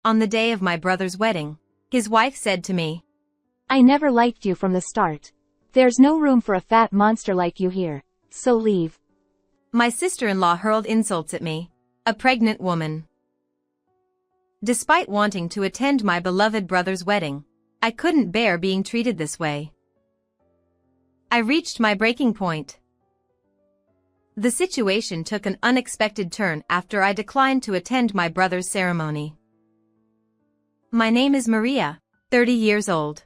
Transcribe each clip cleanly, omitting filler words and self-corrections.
On the day of my brother's wedding, his wife said to me, "I never liked you from the start. There's no room for a fat monster like you here, so leave." My sister-in-law hurled insults at me, a pregnant woman. Despite wanting to attend my beloved brother's wedding, I couldn't bear being treated this way. I reached my breaking point. The situation took an unexpected turn after I declined to attend my brother's ceremony. My name is Maria, 30 years old.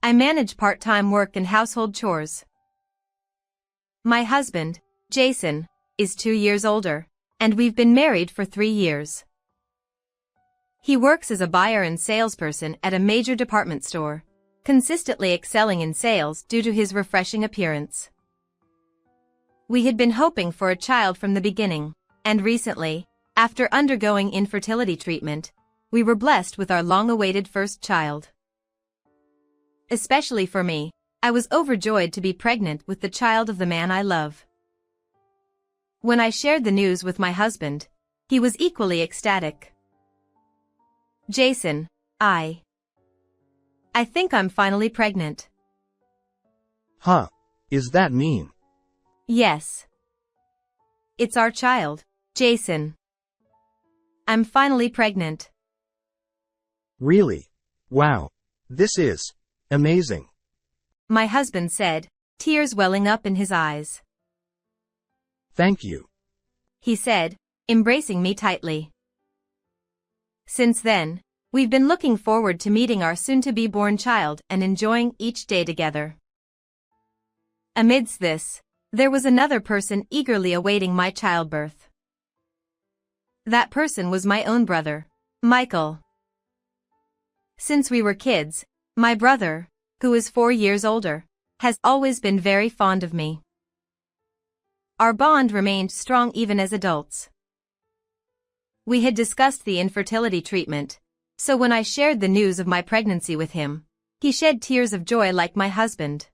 I manage part-time work and household chores. My husband, Jason, is 2 years older, and we've been married for 3 years. He works as a buyer and salesperson at a major department store, consistently excelling in sales due to his refreshing appearance. We had been hoping for a child from the beginning, and recently, after undergoing infertility treatment, we were blessed with our long-awaited first child. Especially for me, I was overjoyed to be pregnant with the child of the man I love. When I shared the news with my husband, he was equally ecstatic. "Jason, I think I'm finally pregnant." Huh? Is that mean? "Yes. It's our child, Jason. I'm finally pregnant." Really? Wow. This is amazing. My husband said, tears welling up in his eyes. Thank you, he said, embracing me tightly. Since then, we've been looking forward to meeting our soon-to-be-born child and enjoying each day together. Amidst this, there was another person eagerly awaiting my childbirth. That person was my own brother, Michael. Since we were kids, my brother, who is 4 years older, has always been very fond of me. Our bond remained strong even as adults. We had discussed the infertility treatment, so when I shared the news of my pregnancy with him, he shed tears of joy like my husband.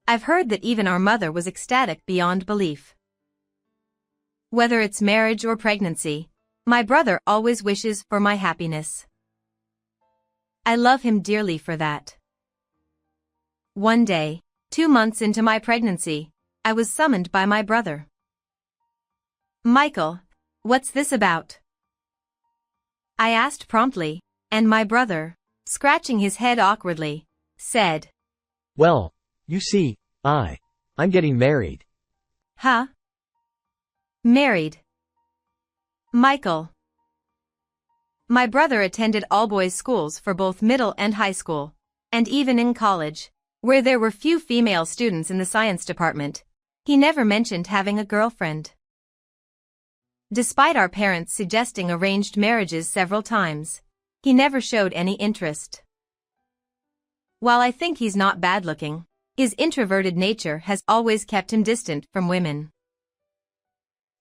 I've heard that even our mother was ecstatic beyond belief. Whether it's marriage or pregnancy, my brother always wishes for my happiness. I love him dearly for that. One day, 2 months into my pregnancy, I was summoned by my brother. "Michael, what's this about?" I asked promptly, and my brother, scratching his head awkwardly, said, "Well, you see, I'm getting married." "Huh? Married? Michael." My brother attended all-boys schools for both middle and high school, and even in college, where there were few female students in the science department, he never mentioned having a girlfriend. Despite our parents suggesting arranged marriages several times, he never showed any interest. While I think he's not bad-looking, his introverted nature has always kept him distant from women.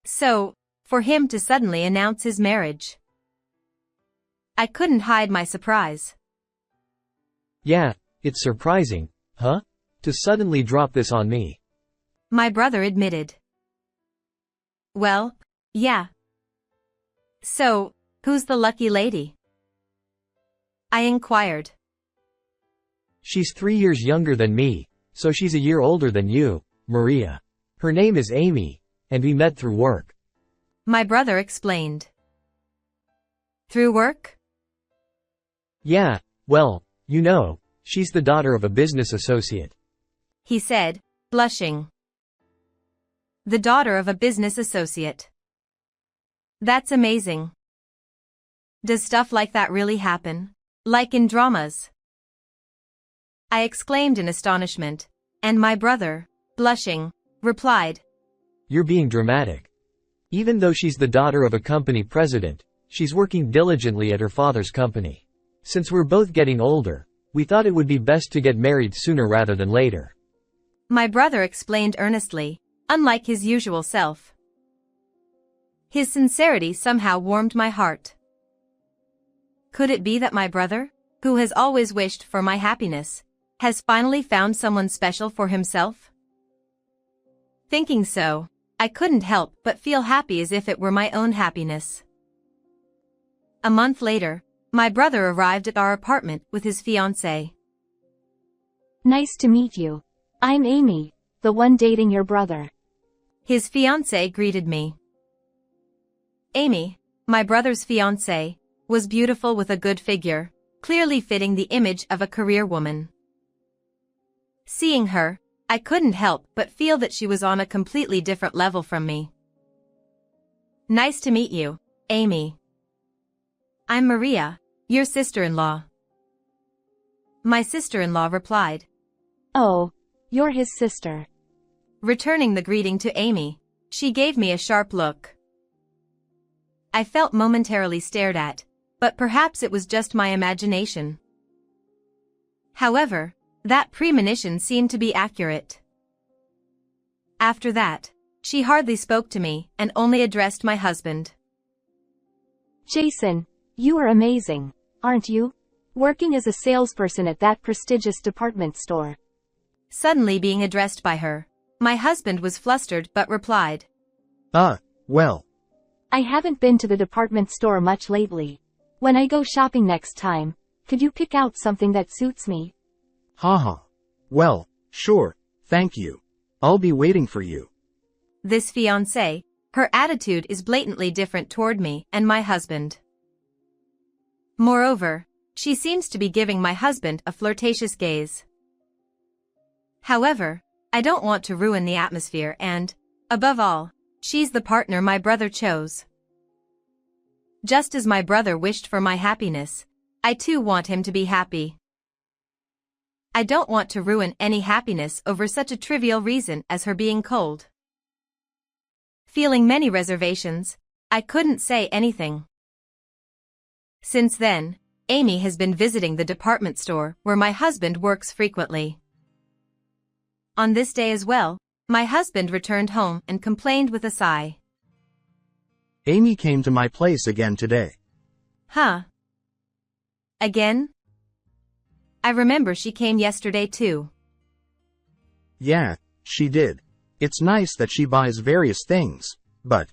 So, for him to suddenly announce his marriage, I couldn't hide my surprise. "Yeah, it's surprising, huh? To suddenly drop this on me," my brother admitted. "Well, yeah. So, who's the lucky lady?" I inquired. "She's 3 years younger than me, so she's a year older than you, Maria. Her name is Amy, and we met through work." My brother explained. "Through work?" "Yeah, well, you know, she's the daughter of a business associate," he said, blushing. The daughter of a business associate. That's amazing. Does stuff like that really happen? Like in dramas? I exclaimed in astonishment, and my brother, blushing, replied, "You're being dramatic. Even though she's the daughter of a company president, she's working diligently at her father's company. Since we're both getting older, we thought it would be best to get married sooner rather than later." My brother explained earnestly, unlike his usual self. His sincerity somehow warmed my heart. Could it be that my brother, who has always wished for my happiness, has finally found someone special for himself? Thinking so, I couldn't help but feel happy as if it were my own happiness. A month later, my brother arrived at our apartment with his fiancée. Nice to meet you. I'm Amy, the one dating your brother. His fiancée greeted me. Amy, my brother's fiancée, was beautiful with a good figure, clearly fitting the image of a career woman. Seeing her, I couldn't help but feel that she was on a completely different level from me. Nice to meet you, Amy. I'm Maria, your sister-in-law. My sister-in-law replied. Oh, you're his sister. Returning the greeting to Amy, she gave me a sharp look. I felt momentarily stared at, but perhaps it was just my imagination. However, that premonition seemed to be accurate. After that, she hardly spoke to me and only addressed my husband. Jason, you are amazing, aren't you? Working as a salesperson at that prestigious department store. Suddenly being addressed by her, my husband was flustered but replied. Well. I haven't been to the department store much lately. When I go shopping next time, could you pick out something that suits me? Haha. Well, sure, thank you. I'll be waiting for you. This fiancée, her attitude is blatantly different toward me and my husband. Moreover, she seems to be giving my husband a flirtatious gaze. However, I don't want to ruin the atmosphere and, above all, she's the partner my brother chose. Just as my brother wished for my happiness, I too want him to be happy. I don't want to ruin any happiness over such a trivial reason as her being cold. Feeling many reservations, I couldn't say anything. Since then, Amy has been visiting the department store where my husband works frequently. On this day as well, my husband returned home and complained with a sigh. Amy came to my place again today. Huh? Again? I remember she came yesterday too. Yeah, she did. It's nice that she buys various things, but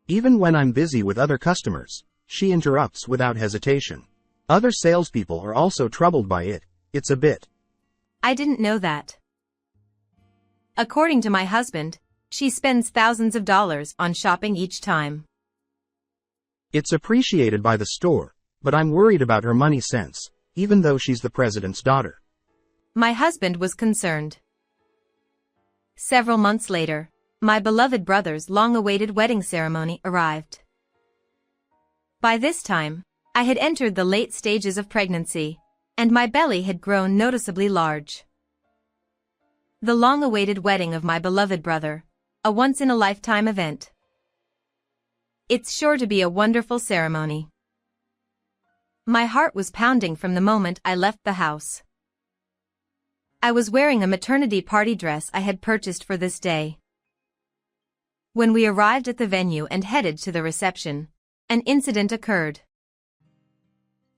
even when I'm busy with other customers, she interrupts without hesitation. Other salespeople are also troubled by it. It's a bit. I didn't know that. According to my husband, she spends thousands of dollars on shopping each time. It's appreciated by the store, but I'm worried about her money sense, even though she's the president's daughter. My husband was concerned. Several months later, my beloved brother's long-awaited wedding ceremony arrived. By this time, I had entered the late stages of pregnancy, and my belly had grown noticeably large. The long-awaited wedding of my beloved brother, a once-in-a-lifetime event. It's sure to be a wonderful ceremony. My heart was pounding from the moment I left the house. I was wearing a maternity party dress I had purchased for this day. When we arrived at the venue and headed to the reception, an incident occurred.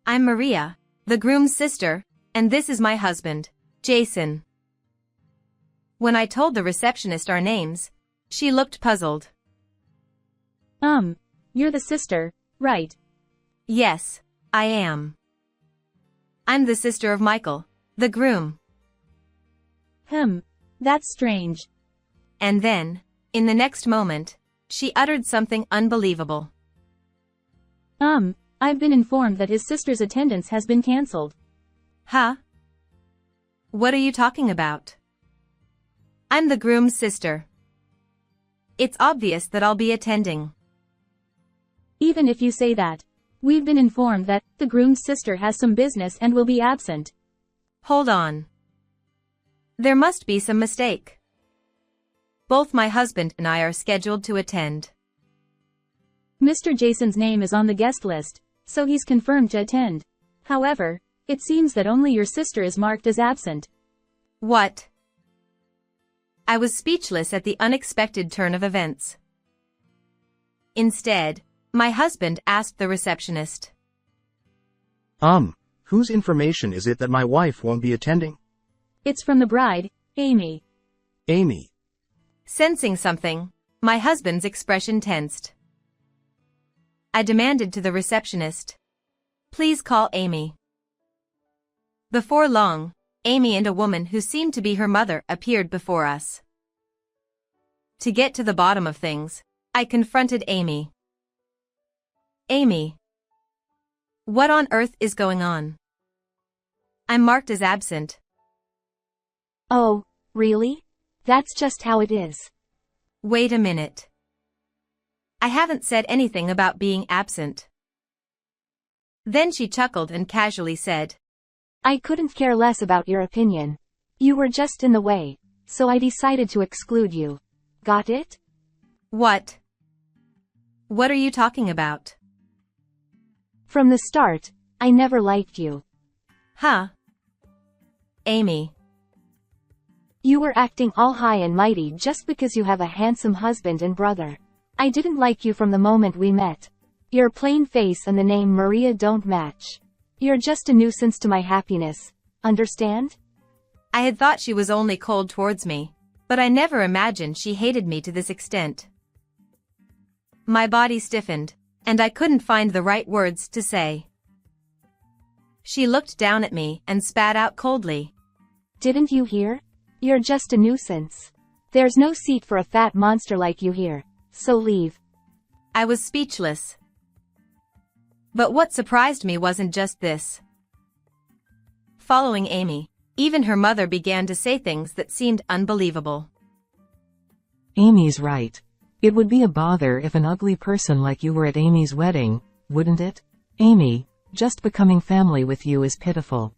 I'm Maria, the groom's sister, and this is my husband, Jason. When I told the receptionist our names, she looked puzzled. You're the sister, right? Yes, I am. I'm the sister of Michael, the groom. That's strange. And then, in the next moment, she uttered something unbelievable. I've been informed that his sister's attendance has been cancelled. Huh? What are you talking about? I'm the groom's sister. It's obvious that I'll be attending. Even if you say that, we've been informed that the groom's sister has some business and will be absent. Hold on. There must be some mistake. Both my husband and I are scheduled to attend. Mr. Jason's name is on the guest list, so he's confirmed to attend. However, it seems that only your sister is marked as absent. What? I was speechless at the unexpected turn of events. Instead, my husband asked the receptionist. Whose information is it that my wife won't be attending? It's from the bride, Amy. Amy. Sensing something, my husband's expression tensed. I demanded to the receptionist. Please call Amy. Before long, Amy and a woman who seemed to be her mother appeared before us. To get to the bottom of things, I confronted Amy. Amy. What on earth is going on? I'm marked as absent. Oh, really? That's just how it is. Wait a minute. I haven't said anything about being absent. Then she chuckled and casually said, I couldn't care less about your opinion. You were just in the way, so I decided to exclude you. Got it? What? What are you talking about? From the start, I never liked you. Huh? Amy. You were acting all high and mighty just because you have a handsome husband and brother. I didn't like you from the moment we met. Your plain face and the name Maria don't match. You're just a nuisance to my happiness. Understand? I had thought she was only cold towards me, but I never imagined she hated me to this extent. My body stiffened, and I couldn't find the right words to say. She looked down at me and spat out coldly. Didn't you hear? You're just a nuisance. There's no seat for a fat monster like you here, so leave. I was speechless. But what surprised me wasn't just this. Following Amy, even her mother began to say things that seemed unbelievable. Amy's right. It would be a bother if an ugly person like you were at Amy's wedding, wouldn't it? Amy, just becoming family with you is pitiful.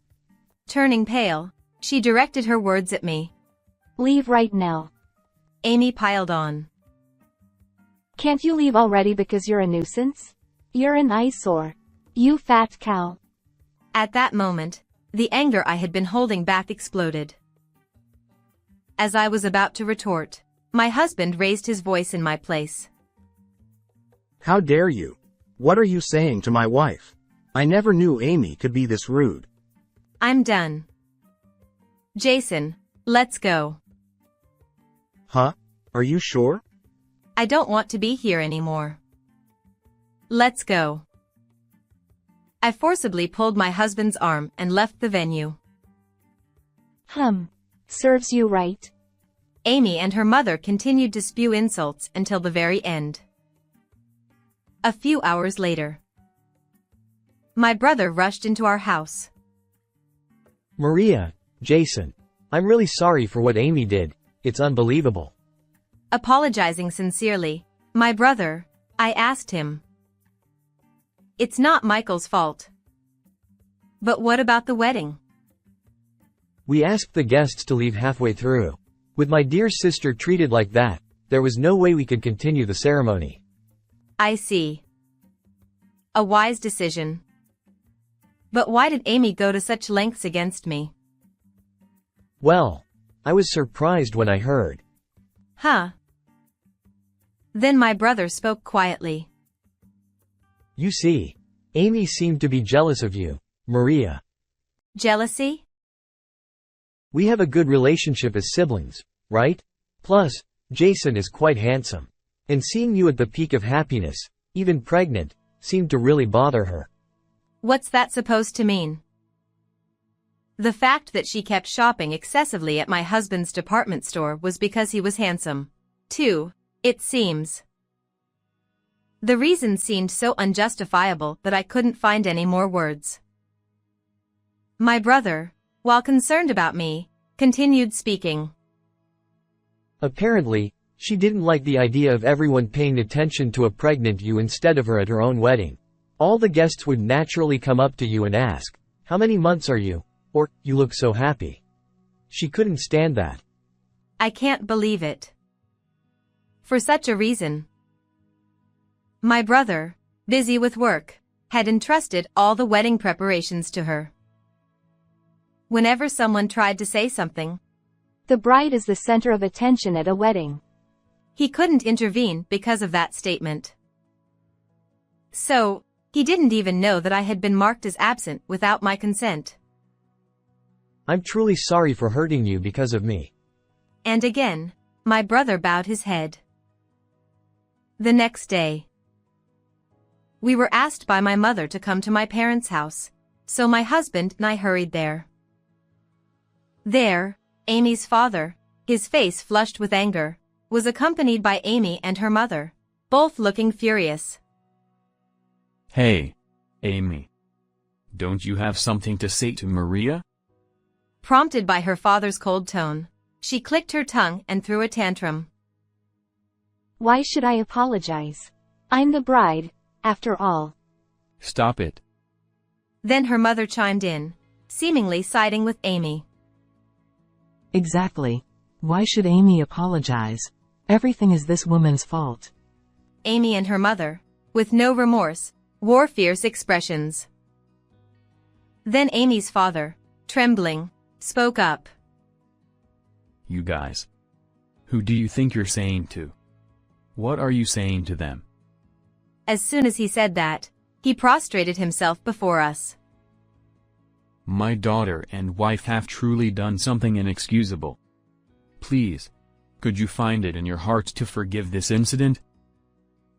Turning pale, she directed her words at me. Leave right now. Amy piled on. Can't you leave already because you're a nuisance? You're an eyesore. You fat cow. At that moment, the anger I had been holding back exploded. As I was about to retort, my husband raised his voice in my place. How dare you? What are you saying to my wife? I never knew Amy could be this rude. I'm done. Jason, let's go. Huh? Are you sure? I don't want to be here anymore. Let's go. I forcibly pulled my husband's arm and left the venue. Serves you right. Amy and her mother continued to spew insults until the very end. A few hours later, my brother rushed into our house. Maria, Jason, I'm really sorry for what Amy did. It's unbelievable. Apologizing sincerely, my brother, I asked him. It's not Michael's fault. But what about the wedding? We asked the guests to leave halfway through. With my dear sister treated like that, there was no way we could continue the ceremony. I see. A wise decision. But why did Amy go to such lengths against me? Well, I was surprised when I heard. Huh? Then my brother spoke quietly. You see, Amy seemed to be jealous of you, Maria. Jealousy? We have a good relationship as siblings, right? Plus, Jason is quite handsome. And seeing you at the peak of happiness, even pregnant, seemed to really bother her. What's that supposed to mean? The fact that she kept shopping excessively at my husband's department store was because he was handsome, too, it seems. The reason seemed so unjustifiable that I couldn't find any more words. My brother, while concerned about me, continued speaking. Apparently, she didn't like the idea of everyone paying attention to a pregnant you instead of her at her own wedding. All the guests would naturally come up to you and ask, "How many months are you?" Or, "You look so happy." She couldn't stand that. I can't believe it. For such a reason, my brother, busy with work, had entrusted all the wedding preparations to her. Whenever someone tried to say something, The bride is the center of attention at a wedding. he couldn't intervene because of that statement. So, he didn't even know that I had been marked as absent without my consent. I'm truly sorry for hurting you because of me. And again, my brother bowed his head. The next day, we were asked by my mother to come to my parents' house, so my husband and I hurried there. There, Amy's father, his face flushed with anger, was accompanied by Amy and her mother, both looking furious. Hey, Amy. Don't you have something to say to Maria? Prompted by her father's cold tone, she clicked her tongue and threw a tantrum. Why should I apologize? I'm the bride, after all. Stop it. Then her mother chimed in, seemingly siding with Amy. Exactly. Why should Amy apologize? Everything is this woman's fault. Amy and her mother, with no remorse, wore fierce expressions. Then Amy's father, trembling, spoke up. You guys. Who do you think you're saying to? What are you saying to them? As soon as he said that, he prostrated himself before us. My daughter and wife have truly done something inexcusable. Please, could you find it in your heart to forgive this incident?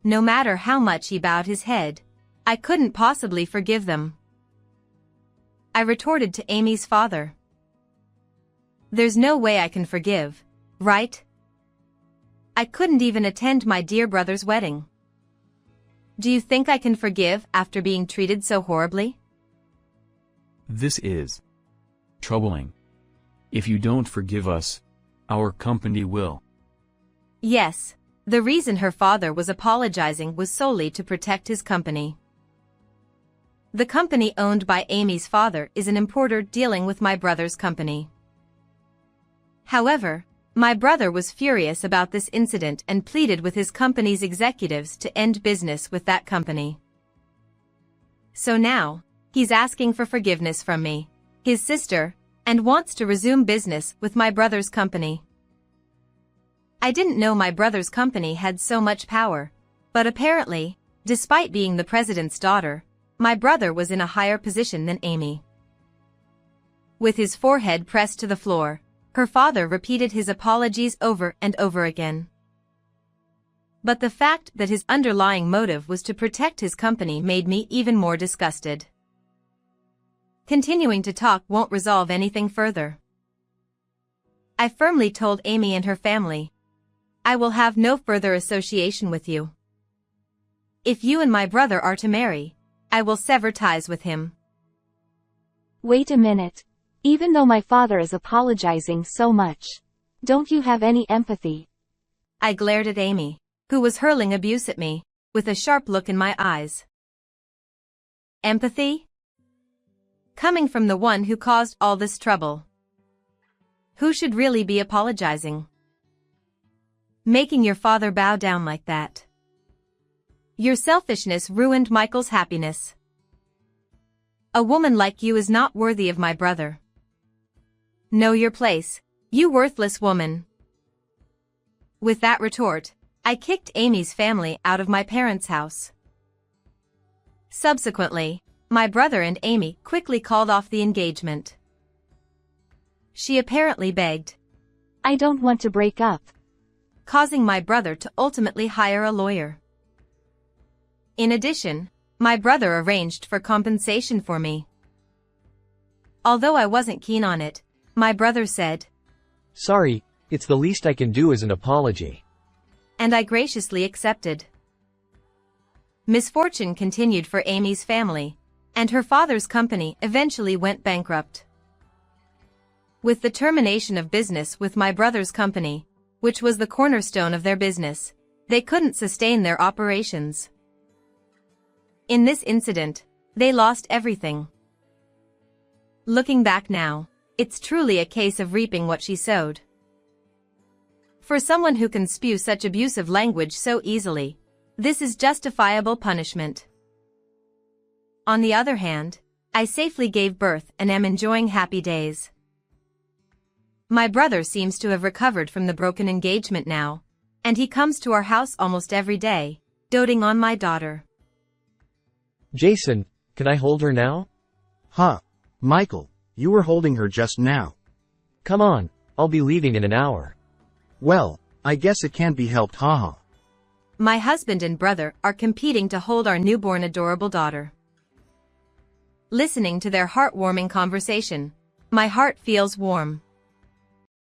No matter how much he bowed his head, I couldn't possibly forgive them. I retorted to Amy's father. There's no way I can forgive, right? I couldn't even attend my dear brother's wedding. Do you think I can forgive after being treated so horribly? This is troubling. If you don't forgive us, our company will. Yes, the reason her father was apologizing was solely to protect his company. The company owned by Amy's father is an importer dealing with my brother's company. However, my brother was furious about this incident and pleaded with his company's executives to end business with that company. So now, he's asking for forgiveness from me, his sister, and wants to resume business with my brother's company. I didn't know my brother's company had so much power, but apparently, despite being the president's daughter, my brother was in a higher position than Amy. With his forehead pressed to the floor, her father repeated his apologies over and over again. But the fact that his underlying motive was to protect his company made me even more disgusted. Continuing to talk won't resolve anything further. I firmly told Amy and her family, I will have no further association with you. If you and my brother are to marry, I will sever ties with him. Wait a minute. Even though my father is apologizing so much, don't you have any empathy? I glared at Amy, who was hurling abuse at me, with a sharp look in my eyes. Empathy? Coming from the one who caused all this trouble. Who should really be apologizing? Making your father bow down like that. Your selfishness ruined Michael's happiness. A woman like you is not worthy of my brother. Know your place, you worthless woman. With that retort, I kicked Amy's family out of my parents' house. Subsequently, my brother and Amy quickly called off the engagement. She apparently begged. I don't want to break up. Causing my brother to ultimately hire a lawyer. In addition, my brother arranged for compensation for me. Although I wasn't keen on it, my brother said, Sorry, it's the least I can do as an apology. And I graciously accepted. Misfortune continued for Amy's family, and her father's company eventually went bankrupt. With the termination of business with my brother's company, which was the cornerstone of their business, they couldn't sustain their operations. In this incident, they lost everything. Looking back now, it's truly a case of reaping what she sowed. For someone who can spew such abusive language so easily, this is justifiable punishment. On the other hand, I safely gave birth and am enjoying happy days. My brother seems to have recovered from the broken engagement now, and he comes to our house almost every day, doting on my daughter. Jason, can I hold her now? Huh. Michael, you were holding her just now. Come on, I'll be leaving in an hour. Well, I guess it can't be helped, haha. my husband and brother are competing to hold our newborn adorable daughter. Listening to their heartwarming conversation, my heart feels warm.